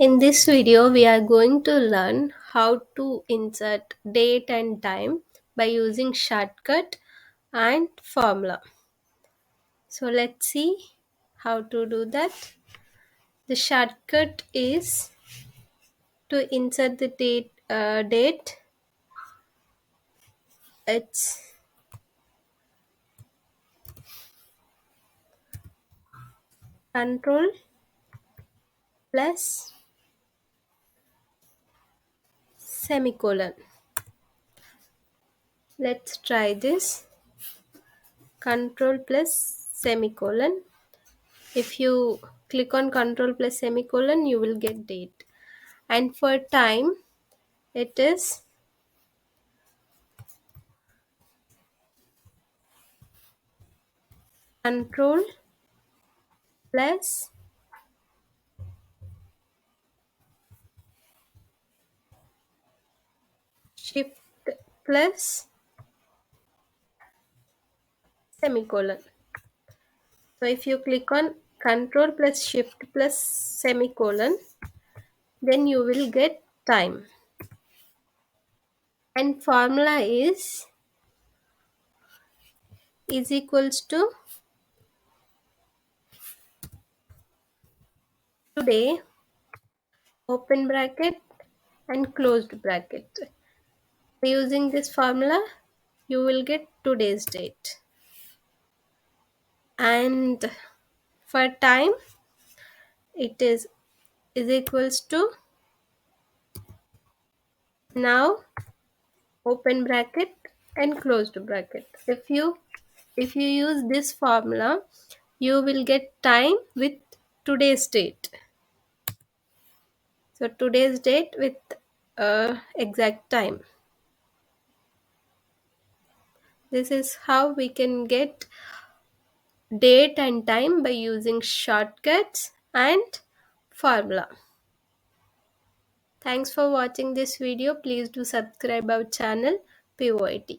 In this video, we are going to learn how to insert date and time by using shortcut and formula. So let's see how to do that. The shortcut is to insert the date. It's control plus semicolon. Let's try this. Control plus semicolon. If you click on control plus semicolon, you will get date. And for time, it is control plus shift plus semicolon. So if you click on control plus shift plus semicolon, then you will get time. And formula is equals to today open bracket and closed bracket. Using this formula, you will get today's date. And for time, it is equals to now open bracket and closed bracket. If you use this formula, you will get time with today's date. So today's date with exact time. This is how we can get date and time by using shortcuts and formula. Thanks for watching this video. Please do subscribe our channel PYT.